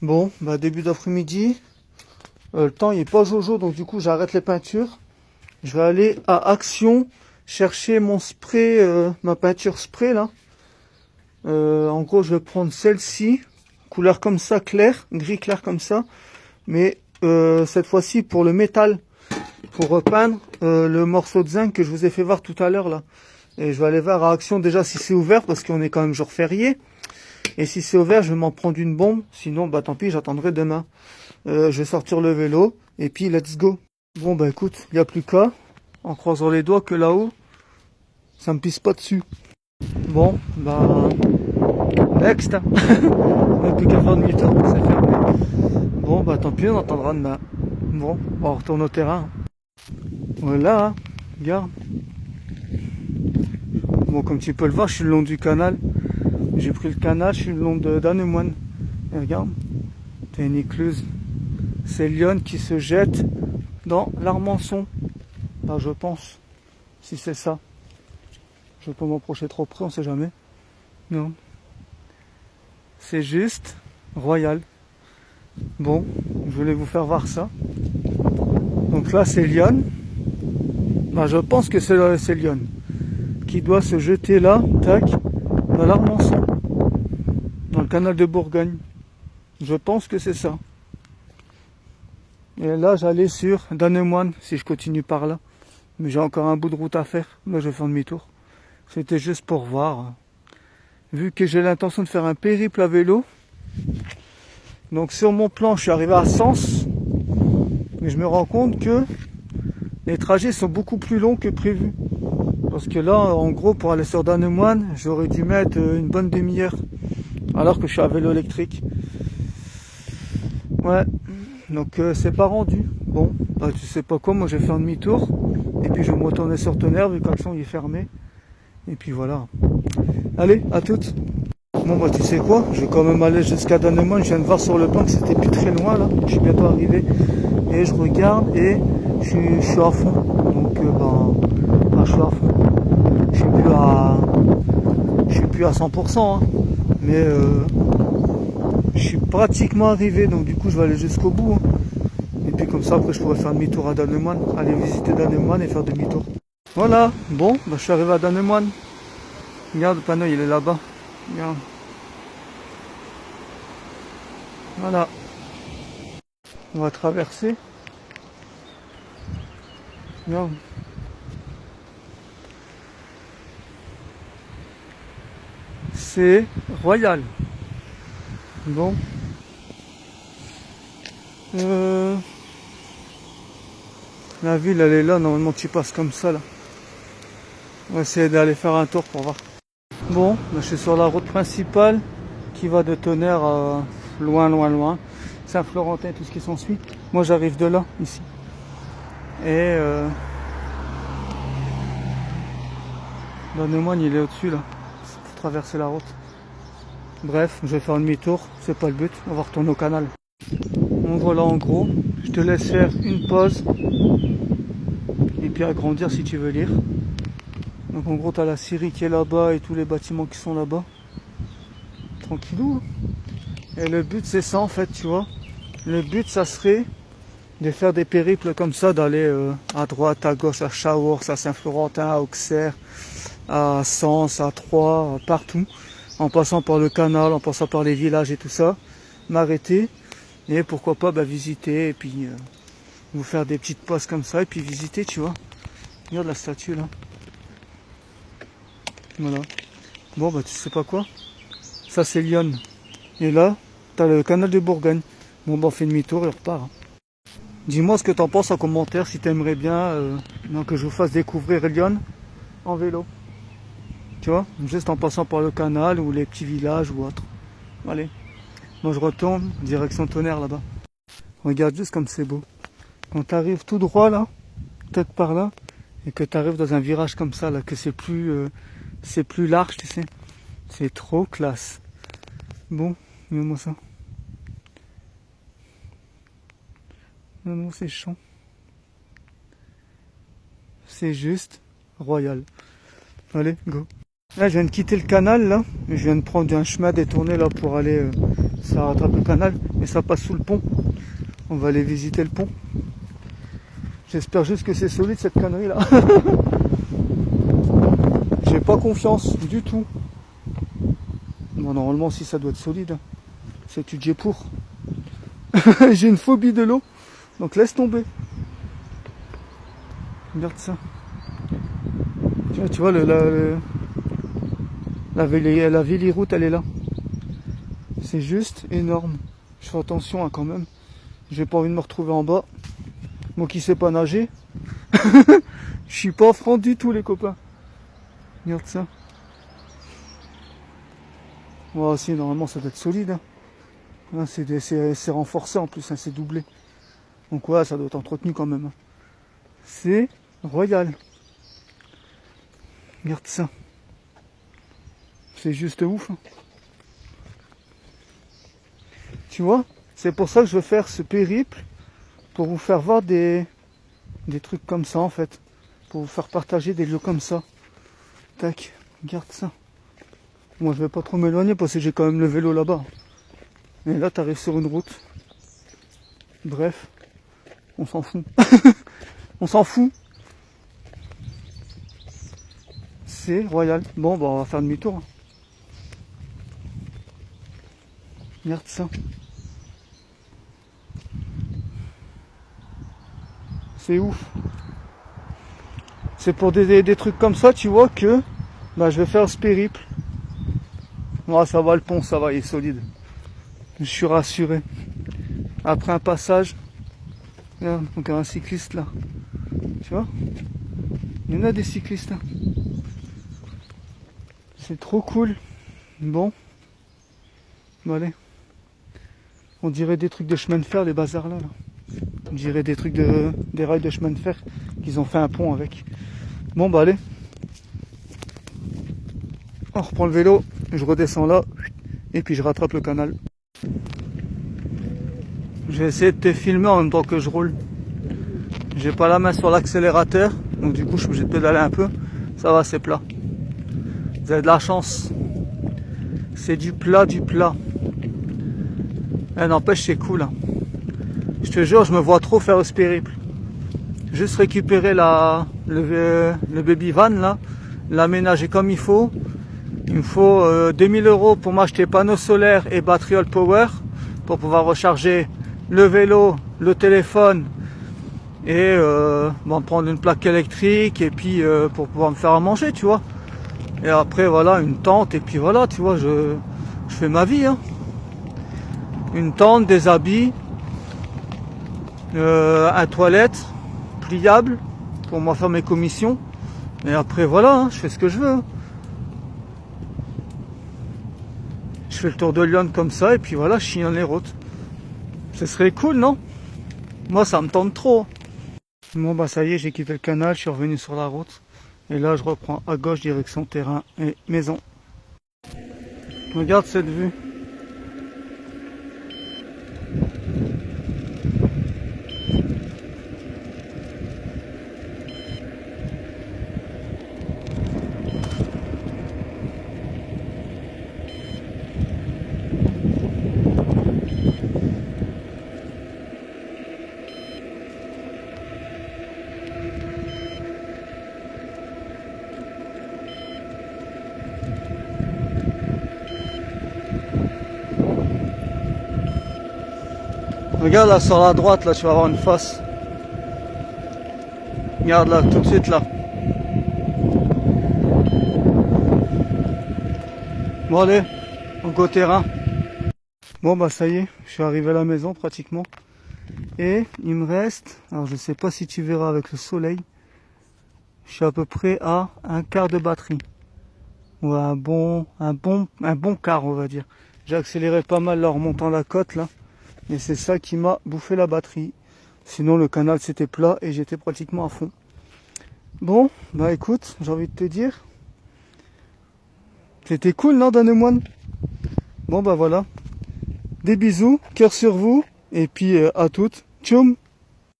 Bon, bah début d'après-midi, le temps il est pas jojo, donc du coup j'arrête les peintures. Je vais aller à Action chercher mon spray, ma peinture spray là. En gros je vais prendre celle-ci, couleur comme ça, clair, gris clair comme ça. Mais cette fois-ci pour le métal, pour repeindre le morceau de zinc que je vous ai fait voir tout à l'heure là. Et je vais aller voir à Action déjà si c'est ouvert, parce qu'on est quand même jour férié. Et si c'est ouvert, je vais m'en prendre une bombe. Sinon, bah tant pis, j'attendrai demain. Je vais sortir le vélo et puis let's go. Bon bah écoute, il n'y a plus qu'à, en croisant les doigts, que là-haut, ça me pisse pas dessus. Bon, bah next. On n'a plus qu'à faire demi-tour, c'est fermé. Bon bah tant pis, on attendra demain. Bon, on retourne au terrain. Voilà, hein. Regarde. Bon, comme tu peux le voir, je suis le long du canal. J'ai pris le canal, je suis le long de Dannemoine. Et regarde, t'as une écluse. C'est l'Yonne qui se jette dans l'Armançon. Bah, je pense, si c'est ça. Je vais pas m'approcher trop près, on sait jamais. Non. C'est juste royal. Bon, je voulais vous faire voir ça. Donc là, c'est l'Yonne. Bah, je pense que c'est l'Yonne qui doit se jeter là, tac, dans l'Armançon, dans le canal de Bourgogne. Je pense que c'est ça. Et là, j'allais sur Dannemoine, si je continue par là. Mais j'ai encore un bout de route à faire. Là, je vais faire demi-tour. C'était juste pour voir. Vu que j'ai l'intention de faire un périple à vélo. Donc, sur mon plan, je suis arrivé à Sens. Mais je me rends compte que les trajets sont beaucoup plus longs que prévu. Parce que là, en gros, pour aller sur Dannemoine, j'aurais dû mettre une bonne demi-heure. Alors que je suis à vélo électrique. Ouais. Donc c'est pas rendu. Bon, bah tu sais pas quoi, moi j'ai fait un demi-tour. Et puis je vais me retourner sur Tonnerre vu qu'Action il est fermé. Et puis voilà. Allez, à toutes. Bon bah tu sais quoi, je vais quand même aller jusqu'à Dannemoine. Je viens de voir sur le plan que c'était plus très loin là. Je suis bientôt arrivé. Et je regarde et je suis à fond. Donc bah, je suis à fond. Je suis plus à 100%. Hein. Mais je suis pratiquement arrivé. Donc du coup je vais aller jusqu'au bout. Hein. Et puis comme ça, après, je pourrais faire demi-tour à Dannemoine, aller visiter Dannemoine et faire demi-tour. Voilà, bon, bah, je suis arrivé à Dannemoine. Regarde, le panneau, il est là-bas. Regarde. Voilà. On va traverser. Regarde. C'est royal. Bon. La ville, elle est là. Normalement, tu passes comme ça, là. On va essayer d'aller faire un tour pour voir. Bon, là, je suis sur la route principale qui va de Tonnerre à loin. Saint-Florentin, tout ce qui s'ensuit. Moi, j'arrive de là, ici. Et Dannemoine, il est au-dessus, là. Faut traverser la route. Bref, je vais faire un demi-tour. C'est pas le but. On va retourner au canal. Donc voilà, en gros. Je te laisse faire une pause. Et puis agrandir si tu veux lire. Donc en gros, tu as la Syrie qui est là-bas et tous les bâtiments qui sont là-bas. Tranquillou. Et le but, c'est ça en fait, tu vois. Le but, ça serait de faire des périples comme ça, d'aller à droite, à gauche, à Chaours, à Saint-Florentin, à Auxerre, à Sens, à Troyes, partout. En passant par le canal, en passant par les villages et tout ça. M'arrêter. Et pourquoi pas visiter et puis vous faire des petites pauses comme ça et puis visiter, tu vois. Regarde la statue là. Voilà. Bon bah tu sais pas quoi. Ça c'est Lyon. Et là, t'as le canal de Bourgogne. Bon bah on fait demi-tour et on repart. Hein. Dis-moi ce que t'en penses en commentaire si t'aimerais bien que je vous fasse découvrir Lyon en vélo. Tu vois, juste en passant par le canal ou les petits villages ou autre. Allez. Moi je retourne direction Tonnerre là-bas. Regarde juste comme c'est beau. Quand tu arrives tout droit là, peut-être par là, et que tu arrives dans un virage comme ça là, que c'est plus large, tu sais. C'est trop classe. Bon, regarde-moi ça. Non, c'est chiant. C'est juste royal. Allez, go. Là, je viens de quitter le canal là, je viens de prendre un chemin détourné là pour aller Ça rattrape le canal et ça passe sous le pont. On va aller visiter le pont. J'espère juste que c'est solide cette connerie là. J'ai pas confiance du tout. Bon, normalement si ça doit être solide. C'est étudié pour. J'ai une phobie de l'eau. Donc laisse tomber. Regarde ça. Tu vois la Véloroute elle est là. C'est juste énorme. Je fais attention hein, quand même. J'ai pas envie de me retrouver en bas. Moi qui sais pas nager. Je suis pas franc du tout les copains. Regarde ça. Bon, si normalement ça doit être solide. Hein. Là, c'est renforcé en plus, hein, c'est doublé. Donc ouais, ça doit être entretenu quand même. C'est royal. Regarde ça. C'est juste ouf. Hein. Tu vois, c'est pour ça que je veux faire ce périple. Pour vous faire voir des trucs comme ça en fait. Pour vous faire partager des lieux comme ça. Tac, regarde ça. Moi je vais pas trop m'éloigner parce que j'ai quand même le vélo là-bas. Et là tu arrives sur une route. Bref, on s'en fout. On s'en fout. C'est royal. Bon bah on va faire demi-tour. Regarde ça. C'est ouf. C'est pour des trucs comme ça, tu vois, que bah, je vais faire ce périple. Oh, ça va, le pont, ça va, il est solide. Je suis rassuré. Après un passage, regarde, donc un cycliste là. Tu vois, il y en a des cyclistes là. C'est trop cool. Bon, allez. On dirait des trucs de chemin de fer, les bazars là. On dirait des trucs des rails de chemin de fer qu'ils ont fait un pont avec. Bon bah allez. On reprend le vélo, je redescends là et puis je rattrape le canal. Je vais essayer de te filmer en même temps que je roule. J'ai pas la main sur l'accélérateur, donc du coup je suis obligé de pédaler un peu. Ça va, c'est plat. Vous avez de la chance. C'est du plat, du plat. Eh, n'empêche, c'est cool. Hein. Je te jure, je me vois trop faire ce périple. Juste récupérer le baby van là, l'aménager comme il faut. Il me faut 2000 € pour m'acheter panneaux solaires et batterie all power pour pouvoir recharger le vélo, le téléphone et prendre une plaque électrique et puis pour pouvoir me faire à manger, tu vois. Et après voilà, une tente et puis voilà, tu vois, je fais ma vie. Hein. Une tente, des habits, un toilette pliable pour moi faire mes commissions. Et après voilà, hein, je fais ce que je veux. Hein. Je fais le tour de Lyon comme ça et puis voilà, je chine les routes. Ce serait cool, non? Moi ça me tente trop. Bon bah ça y est, j'ai quitté le canal, je suis revenu sur la route. Et là je reprends à gauche direction terrain et maison. Regarde cette vue. Regarde là sur la droite, là tu vas avoir une fosse. Regarde là, tout de suite là. Bon allez, on go terrain. Bon bah ça y est, je suis arrivé à la maison pratiquement. Et il me reste, alors je sais pas si tu verras avec le soleil, je suis à peu près à un quart de batterie. Ou un bon quart on va dire. J'ai accéléré pas mal là en remontant la côte là. Et c'est ça qui m'a bouffé la batterie. Sinon le canal c'était plat et j'étais pratiquement à fond. Bon, bah écoute, j'ai envie de te dire. C'était cool, non, Danemoine? Bon bah voilà. Des bisous, cœur sur vous, et puis à toutes. Tchoum!